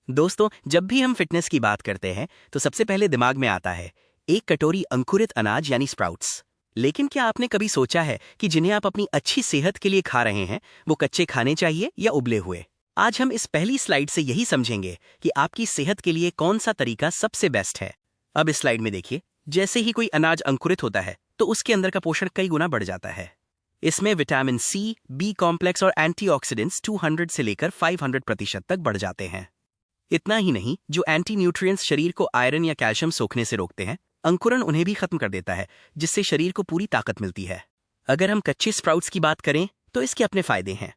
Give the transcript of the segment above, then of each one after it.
दोस्तों, जब भी हम फिटनेस की बात करते हैं तो सबसे पहले दिमाग में आता है एक कटोरी अंकुरित अनाज यानी स्प्राउट्स। लेकिन क्या आपने कभी सोचा है कि जिन्हें आप अपनी अच्छी सेहत के लिए खा रहे हैं वो कच्चे खाने चाहिए या उबले हुए? आज हम इस पहली स्लाइड से यही समझेंगे कि आपकी सेहत के लिए कौन सा तरीका सबसे बेस्ट है। अब इस स्लाइड में देखिए, जैसे ही कोई अनाज अंकुरित होता है तो उसके अंदर का पोषण कई गुना बढ़ जाता है। इसमें विटामिन सी, बी कॉम्प्लेक्स और एंटीऑक्सीडेंट्स 200 से लेकर 500% तक बढ़ जाते हैं। इतना ही नहीं, जो एंटी न्यूट्रिएंट्स शरीर को आयरन या कैल्शियम सोखने से रोकते हैं, अंकुरण उन्हें भी खत्म कर देता है, जिससे शरीर को पूरी ताकत मिलती है। अगर हम कच्चे स्प्राउट्स की बात करें तो इसके अपने फायदे हैं।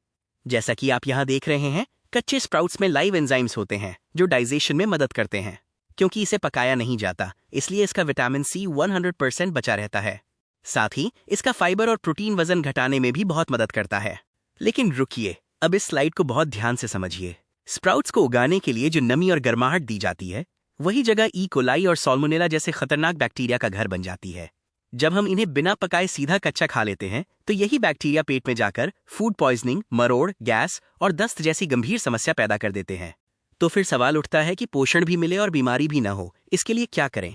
जैसा कि आप यहाँ देख रहे हैं, कच्चे स्प्राउट्स में लाइव एंजाइम्स होते हैं जो डाइजेशन में मदद करते हैं। क्योंकि इसे पकाया नहीं जाता, इसलिए इसका विटामिन सी 100% बचा रहता है। साथ ही इसका फाइबर और प्रोटीन वजन घटाने में भी बहुत मदद करता है। लेकिन रुकिए, अब इस स्लाइड को बहुत ध्यान से समझिए। स्प्राउट्स को उगाने के लिए जो नमी और गर्माहट दी जाती है, वही जगह ई कोलाई और साल्मोनेला जैसे खतरनाक बैक्टीरिया का घर बन जाती है। जब हम इन्हें बिना पकाए सीधा कच्चा खा लेते हैं तो यही बैक्टीरिया पेट में जाकर फूड पॉइजनिंग, मरोड़, गैस और दस्त जैसी गंभीर समस्या पैदा कर देते हैं। तो फिर सवाल उठता है कि पोषण भी मिले और बीमारी भी ना हो, इसके लिए क्या करें?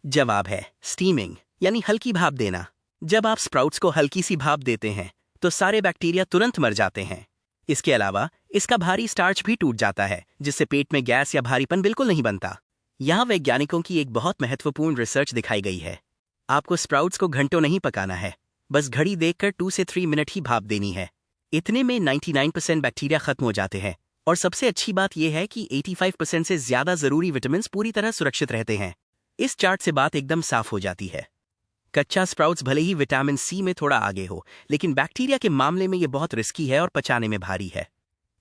जवाब है स्टीमिंग, यानी हल्की भाप देना। जब आप स्प्राउट्स को हल्की सी भाप देते हैं तो सारे बैक्टीरिया तुरंत मर जाते हैं। इसके अलावा इसका भारी स्टार्च भी टूट जाता है, जिससे पेट में गैस या भारीपन बिल्कुल नहीं बनता। यहाँ वैज्ञानिकों की एक बहुत महत्वपूर्ण रिसर्च दिखाई गई है। आपको स्प्राउट्स को घंटों नहीं पकाना है, बस घड़ी देखकर 2 से 3 मिनट ही भाप देनी है। इतने में 99% बैक्टीरिया खत्म हो जाते हैं और सबसे अच्छी बात यह है कि 85% से ज्यादा जरूरी विटामिन पूरी तरह सुरक्षित रहते हैं। इस चार्ट से बात एकदम साफ हो जाती है। कच्चा स्प्राउट्स भले ही विटामिन सी में थोड़ा आगे हो, लेकिन बैक्टीरिया के मामले में ये बहुत रिस्की है और पचाने में भारी है।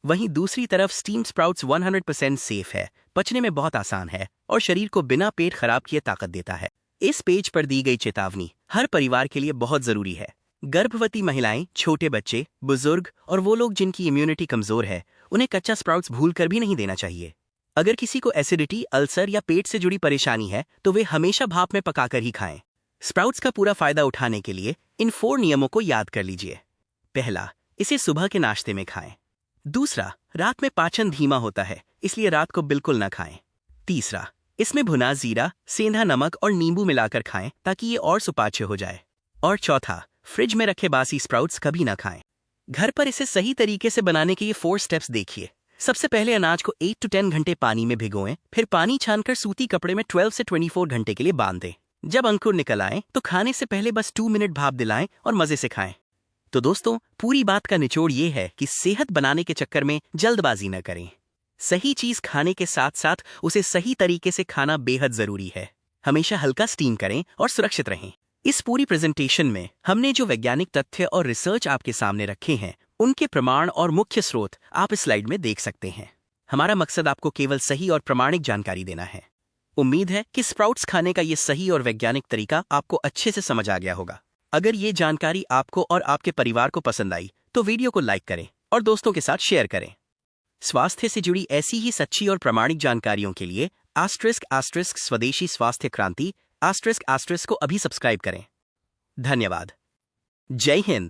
वहीं दूसरी तरफ स्टीम स्प्राउट्स 100% सेफ है, पचने में बहुत आसान है और शरीर को बिना पेट खराब किए ताकत देता है। इस पेज पर दी गई चेतावनी हर परिवार के लिए बहुत जरूरी है। गर्भवती महिलाएं, छोटे बच्चे, बुजुर्ग और वो लोग जिनकी इम्यूनिटी कमजोर है, उन्हें कच्चा स्प्राउट्स भूल कर भी नहीं देना चाहिए। अगर किसी को एसिडिटी, अल्सर या पेट से जुड़ी परेशानी है तो वे हमेशा भाप में पकाकर ही खाएं। स्प्राउट्स का पूरा फायदा उठाने के लिए इन 4 नियमों को याद कर लीजिए। पहला, इसे सुबह के नाश्ते में खाएं। दूसरा, रात में पाचन धीमा होता है, इसलिए रात को बिल्कुल न खाएं। तीसरा, इसमें भुना जीरा, सेंधा नमक और नींबू मिलाकर खाएं ताकि ये और सुपाच्य हो जाए। और चौथा, फ्रिज में रखे बासी स्प्राउट्स कभी ना खाएं। घर पर इसे सही तरीके से बनाने के ये 4 स्टेप्स देखिए। सबसे पहले अनाज को 8 to 10 घंटे पानी में भिगोएं, फिर पानी छानकर सूती कपड़े में 12 से 24 घंटे के लिए बांध दें। जब अंकुर निकल आए तो खाने से पहले बस 2 मिनट भाप दिलाएं और मजे से खाएं। तो दोस्तों, पूरी बात का निचोड़ ये है कि सेहत बनाने के चक्कर में जल्दबाजी न करें। सही चीज खाने के साथ साथ उसे सही तरीके से खाना बेहद जरूरी है। हमेशा हल्का स्टीम करें और सुरक्षित रहें। इस पूरी प्रेजेंटेशन में हमने जो वैज्ञानिक तथ्य और रिसर्च आपके सामने रखे हैं, उनके प्रमाण और मुख्य स्रोत आप इस स्लाइड में देख सकते हैं। हमारा मकसद आपको केवल सही और प्रामाणिक जानकारी देना है। उम्मीद है कि स्प्राउट्स खाने का ये सही और वैज्ञानिक तरीका आपको अच्छे से समझ आ गया होगा। अगर ये जानकारी आपको और आपके परिवार को पसंद आई तो वीडियो को लाइक करें और दोस्तों के साथ शेयर करें। स्वास्थ्य से जुड़ी ऐसी ही सच्ची और प्रामाणिक जानकारियों के लिए *** स्वदेशी स्वास्थ्य क्रांति *** को अभी सब्सक्राइब करें। धन्यवाद। जय हिंद।